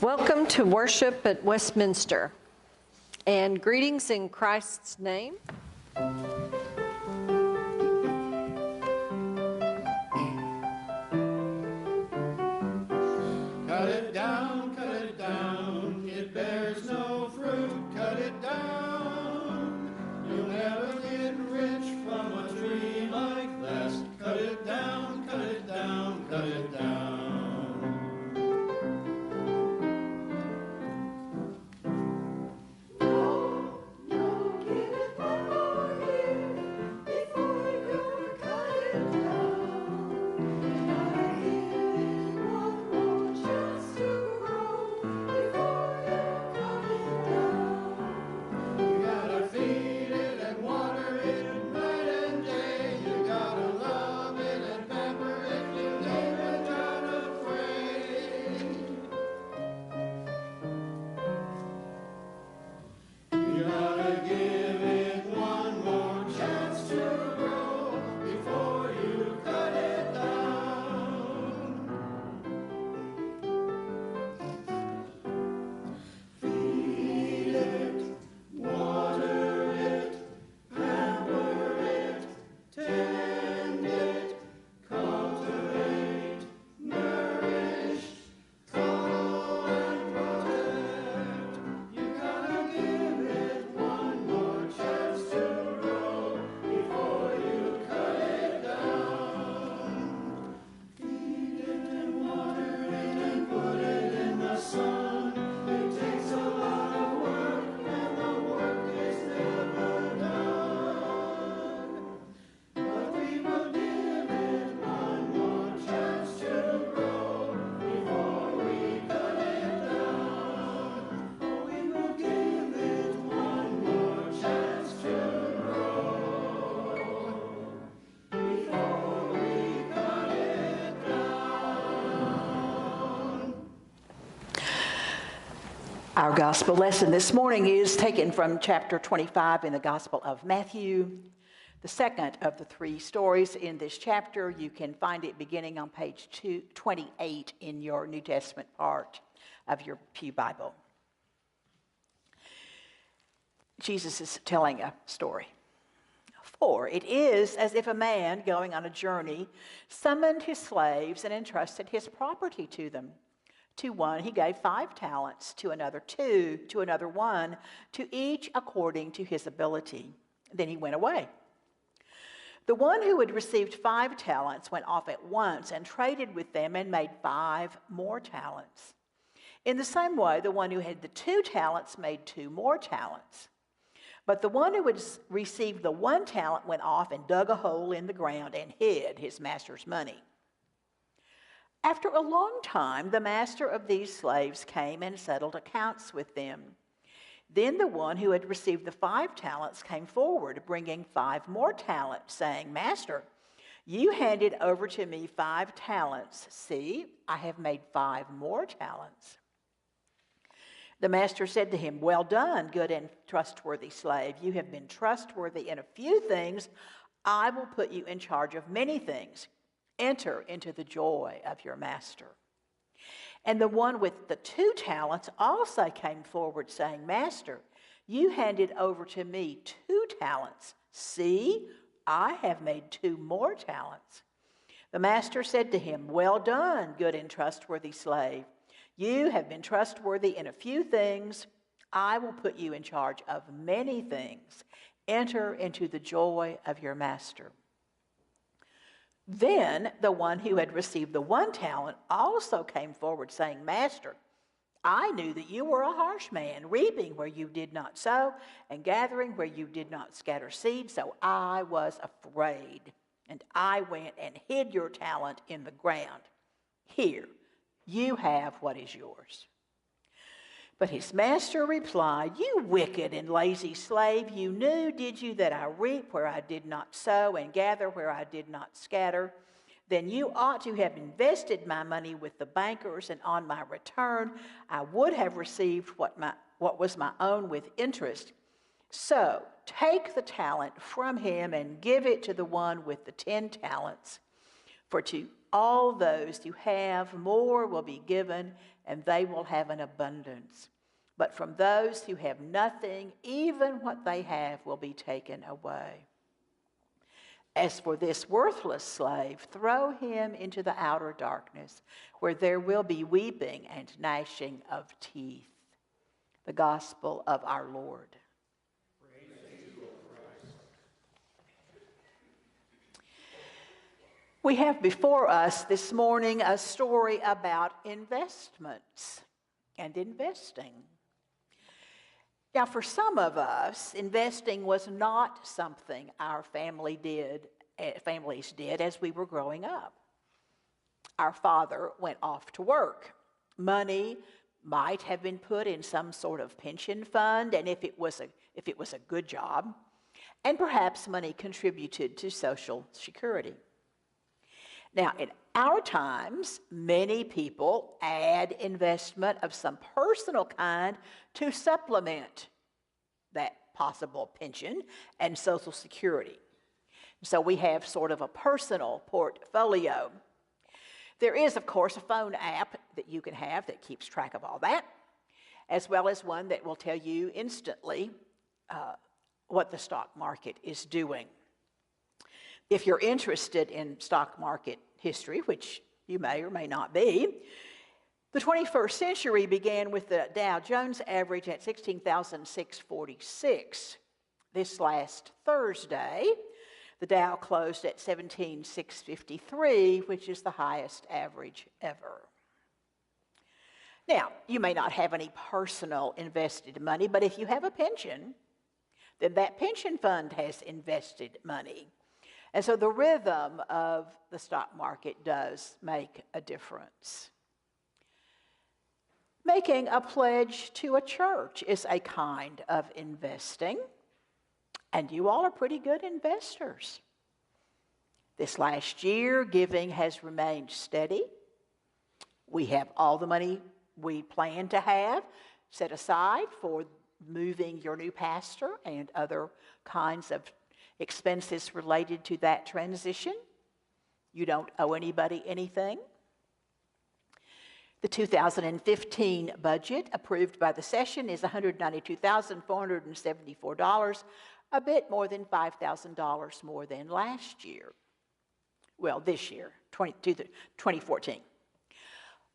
Welcome to worship at Westminster, and greetings in Christ's name. Cut it down, it bears no fruit, cut it down. You'll never get rich from a tree like this. Cut it down, cut it down, cut it down. Our gospel lesson this morning is taken from chapter 25 in the Gospel of Matthew, the second of the three stories in this chapter. You can find it beginning on page 28 in your New Testament part of your Pew Bible. Jesus is telling a story. For it is as if a man going on a journey summoned his slaves and entrusted his property to them. To one he gave 5 talents, to another 2, to another 1, to each according to his ability. Then he went away. The one who had received 5 talents went off at once and traded with them and made 5 more talents. In the same way, the one who had the 2 talents made 2 more talents. But the one who had received the 1 talent went off and dug a hole in the ground and hid his master's money. After a long time, the master of these slaves came and settled accounts with them. Then the one who had received the 5 talents came forward, bringing 5 more talents, saying, Master, you handed over to me 5 talents. See, I have made 5 more talents. The master said to him, Well done, good and trustworthy slave. You have been trustworthy in a few things. I will put you in charge of many things. Enter into the joy of your master. And the one with the 2 talents also came forward, saying, Master, you handed over to me 2 talents. See, I have made 2 more talents. The master said to him, Well done, good and trustworthy slave. You have been trustworthy in a few things. I will put you in charge of many things. Enter into the joy of your master. Then the one who had received the 1 talent also came forward, saying, Master, I knew that you were a harsh man, reaping where you did not sow and gathering where you did not scatter seed. So I was afraid, and I went and hid your talent in the ground. Here, you have what is yours. But his master replied, You wicked and lazy slave, you knew, did you, that I reap where I did not sow and gather where I did not scatter? Then you ought to have invested my money with the bankers, and on my return I would have received what was my own with interest. So take the talent from him and give it to the one with the 10 talents. For to all those who have, more will be given, and they will have an abundance. But from those who have nothing, even what they have will be taken away. As for this worthless slave, throw him into the outer darkness, where there will be weeping and gnashing of teeth. The gospel of our Lord. We have before us this morning a story about investments and investing. Now, for some of us, investing was not something our families did as we were growing up. Our father went off to work. Money might have been put in some sort of pension fund, and if it was a good job, and perhaps money contributed to Social Security. Now, in our times, many people add investment of some personal kind to supplement that possible pension and Social Security. So we have sort of a personal portfolio. There is, of course, a phone app that you can have that keeps track of all that, as well as one that will tell you instantly what the stock market is doing. If you're interested in stock market history, which you may or may not be, the 21st century began with the Dow Jones average at 16,646. This last Thursday, the Dow closed at 17,653, which is the highest average ever. Now, you may not have any personal invested money, but if you have a pension, then that pension fund has invested money. And so the rhythm of the stock market does make a difference. Making a pledge to a church is a kind of investing, and you all are pretty good investors. This last year, giving has remained steady. We have all the money we plan to have set aside for moving your new pastor and other kinds of expenses related to that transition. You don't owe anybody anything. The 2015 budget approved by the session is $192,474, a bit more than $5,000 more than last year. Well, this year, 2014.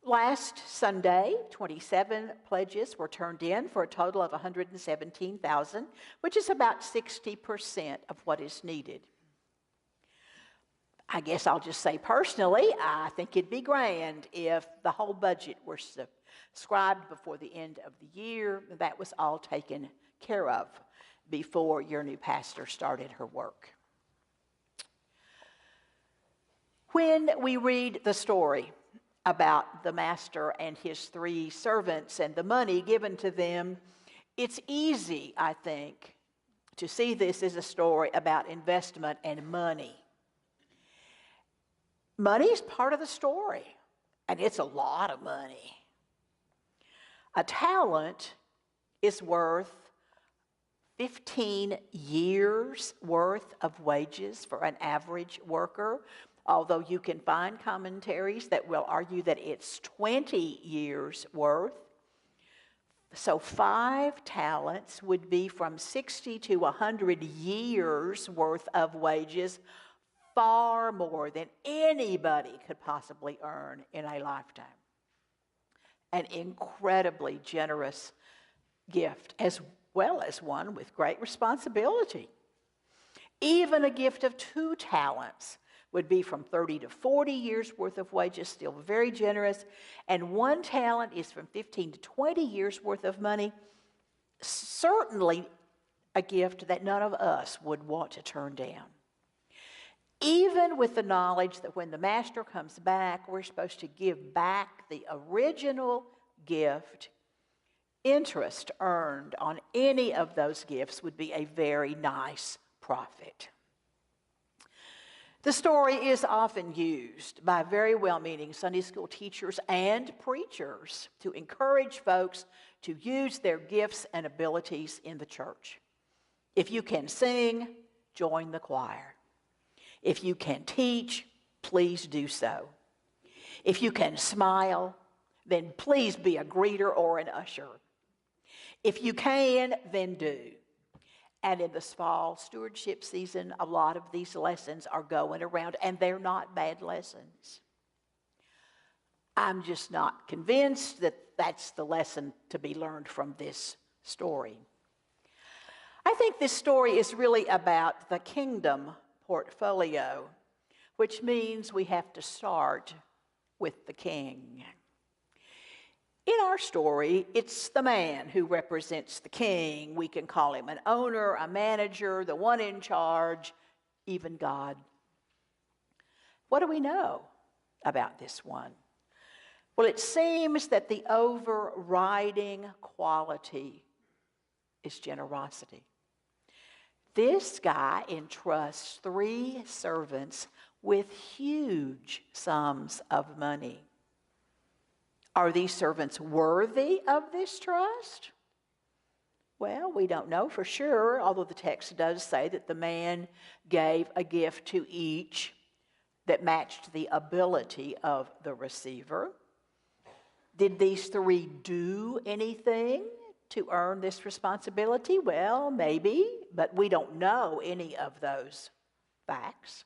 Last Sunday, 27 pledges were turned in for a total of $117,000, which is about 60% of what is needed. I guess I'll just say personally, I think it'd be grand if the whole budget were subscribed before the end of the year. That was all taken care of before your new pastor started her work. When we read the story about the master and his 3 servants and the money given to them, it's easy, I think, to see this as a story about investment and money. Money is part of the story, and it's a lot of money. A talent is worth 15 years' worth of wages for an average worker, although you can find commentaries that will argue that it's 20 years' worth. So 5 talents would be from 60 to 100 years' worth of wages, far more than anybody could possibly earn in a lifetime. An incredibly generous gift, as well as one with great responsibility. Even a gift of 2 talents would be from 30 to 40 years worth of wages, still very generous. And 1 talent is from 15 to 20 years worth of money. Certainly a gift that none of us would want to turn down. Even with the knowledge that when the master comes back, we're supposed to give back the original gift, interest earned on any of those gifts would be a very nice profit. The story is often used by very well-meaning Sunday school teachers and preachers to encourage folks to use their gifts and abilities in the church. If you can sing, join the choir. If you can teach, please do so. If you can smile, then please be a greeter or an usher. If you can, then do. And in this fall stewardship season, a lot of these lessons are going around, and they're not bad lessons. I'm just not convinced that that's the lesson to be learned from this story. I think this story is really about the kingdom portfolio, which means we have to start with the king. In our story, it's the man who represents the king. We can call him an owner, a manager, the one in charge, even God. What do we know about this one? Well, it seems that the overriding quality is generosity. This guy entrusts 3 servants with huge sums of money. Are these servants worthy of this trust? Well, we don't know for sure, although the text does say that the man gave a gift to each that matched the ability of the receiver. Did these 3 do anything to earn this responsibility? Well, maybe, but we don't know any of those facts.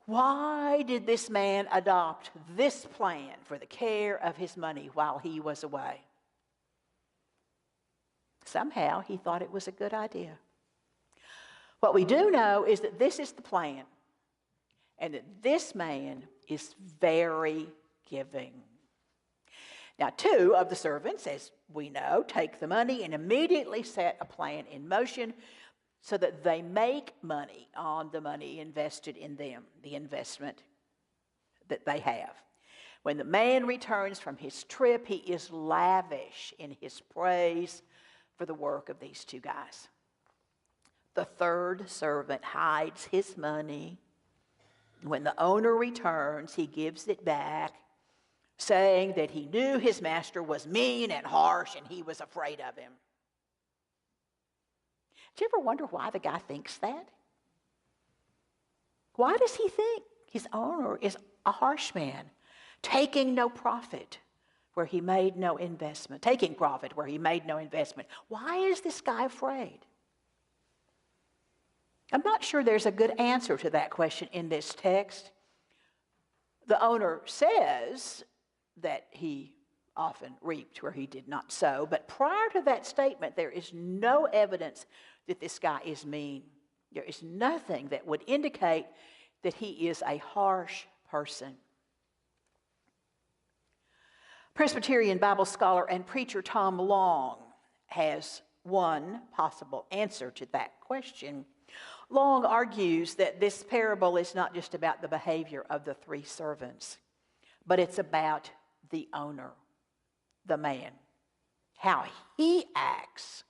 Why did this man adopt this plan for the care of his money while he was away? Somehow he thought it was a good idea. What we do know is that this is the plan, and that this man is very giving. Now, 2 of the servants, as we know, take the money and immediately set a plan in motion so that they make money on the money invested in them, the investment that they have. When the man returns from his trip, he is lavish in his praise for the work of these 2 guys. The 3rd servant hides his money. When the owner returns, he gives it back, saying that he knew his master was mean and harsh and he was afraid of him. Do you ever wonder why the guy thinks that? Why does he think his owner is a harsh man, taking no profit where he made no investment, taking profit where he made no investment? Why is this guy afraid? I'm not sure there's a good answer to that question in this text. The owner says that he often reaped where he did not sow, but prior to that statement, there is no evidence that this guy is mean. There is nothing that would indicate that he is a harsh person. Presbyterian Bible scholar and preacher Tom Long has one possible answer to that question. Long argues that this parable is not just about the behavior of the 3 servants, but it's about the owner, the man, how he acts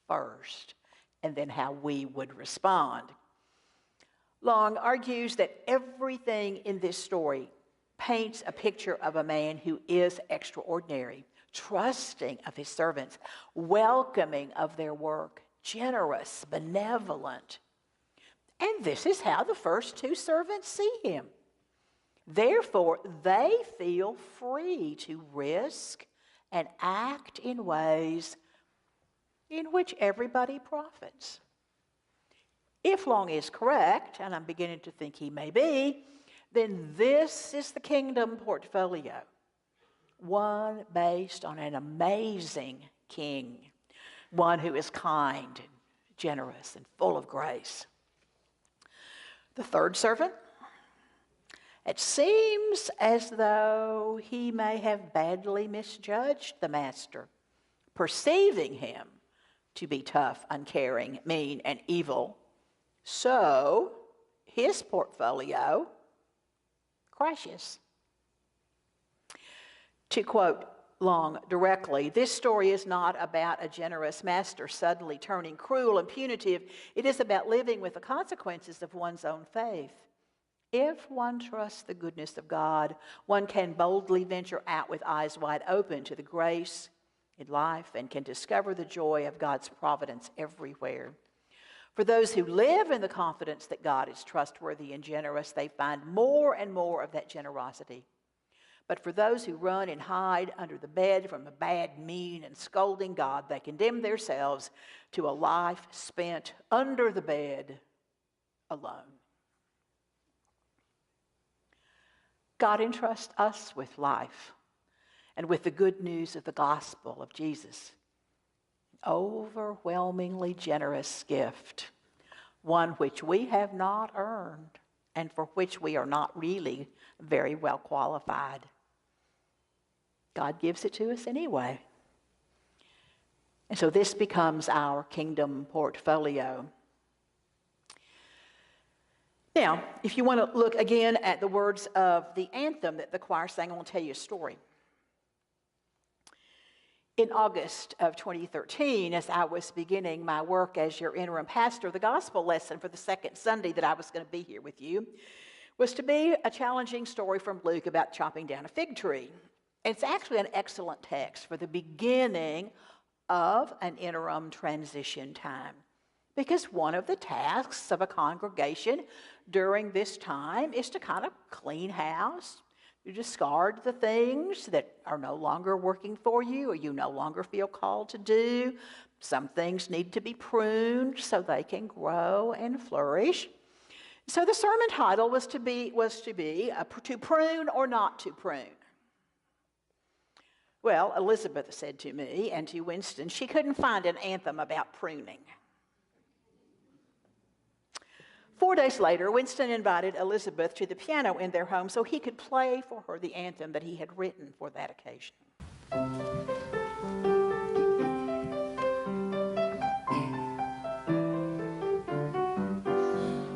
first, and then how we would respond. Long argues that everything in this story paints a picture of a man who is extraordinary, trusting of his servants, welcoming of their work, generous, benevolent. And this is how the first 2 servants see him. Therefore, they feel free to risk and act in ways in which everybody profits. If Long is correct, and I'm beginning to think he may be, then this is the kingdom portfolio, one based on an amazing king, one who is kind, generous, and full of grace. The 3rd servant, it seems as though he may have badly misjudged the master, perceiving him to be tough, uncaring, mean, and evil. So his portfolio crashes. To quote Long directly, this story is not about a generous master suddenly turning cruel and punitive. It is about living with the consequences of one's own faith. If one trusts the goodness of God, one can boldly venture out with eyes wide open to the grace in life and can discover the joy of God's providence everywhere. For those who live in the confidence that God is trustworthy and generous, they find more and more of that generosity. But for those who run and hide under the bed from a bad, mean, and scolding God, they condemn themselves to a life spent under the bed alone. God entrusts us with life and with the good news of the gospel of Jesus. An overwhelmingly generous gift, one which we have not earned and for which we are not really very well qualified. God gives it to us anyway. And so this becomes our kingdom portfolio. Now, if you want to look again at the words of the anthem that the choir sang, I want to tell you a story. In August of 2013, as I was beginning my work as your interim pastor, the gospel lesson for the second Sunday that I was going to be here with you was to be a challenging story from Luke about chopping down a fig tree. It's actually an excellent text for the beginning of an interim transition time. Because one of the tasks of a congregation during this time is to kind of clean house. You discard the things that are no longer working for you or you no longer feel called to do. Some things need to be pruned so they can grow and flourish. So the sermon title was to be to prune or not to prune. Well, Elizabeth said to me and to Winston she couldn't find an anthem about pruning. 4 days later, Winston invited Elizabeth to the piano in their home so he could play for her the anthem that he had written for that occasion.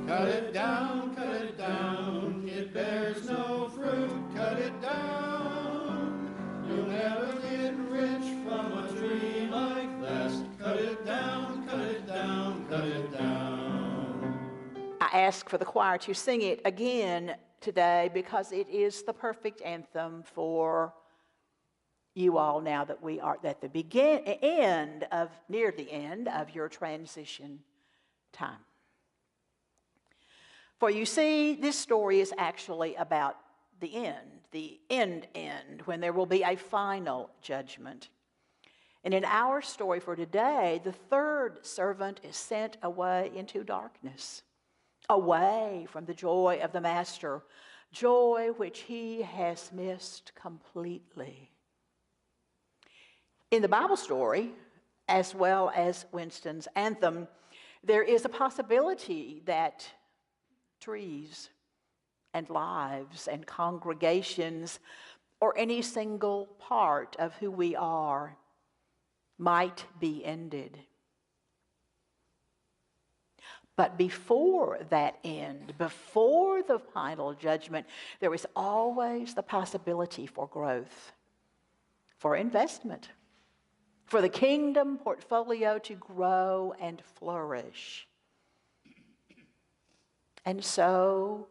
Cut it down, it bears no fruit, cut it down. You'll never get rich from a tree like this. Cut it down, cut it down, cut it down. I ask for the choir to sing it again today because it is the perfect anthem for you all now that we are at the near the end of your transition time. For you see, this story is actually about the end, when there will be a final judgment. And in our story for today, the third servant is sent away into darkness, away from the joy of the master, joy which he has missed completely. In the Bible story, as well as Winston's anthem, there is a possibility that trees and lives and congregations or any single part of who we are might be ended. But before that end, before the final judgment, there is always the possibility for growth, for investment, for the kingdom portfolio to grow and flourish. And so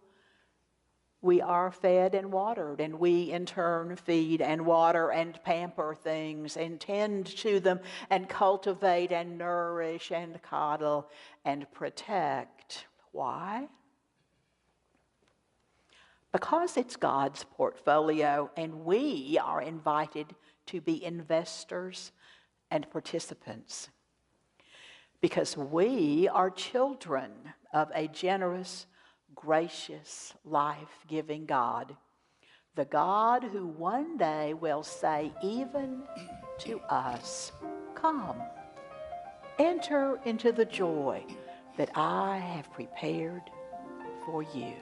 we are fed and watered, and we in turn feed and water and pamper things and tend to them and cultivate and nourish and coddle and protect. Why? Because it's God's portfolio, and we are invited to be investors and participants. Because we are children of a generous, gracious, life-giving God, the God who one day will say even to us, "Come, enter into the joy that I have prepared for you."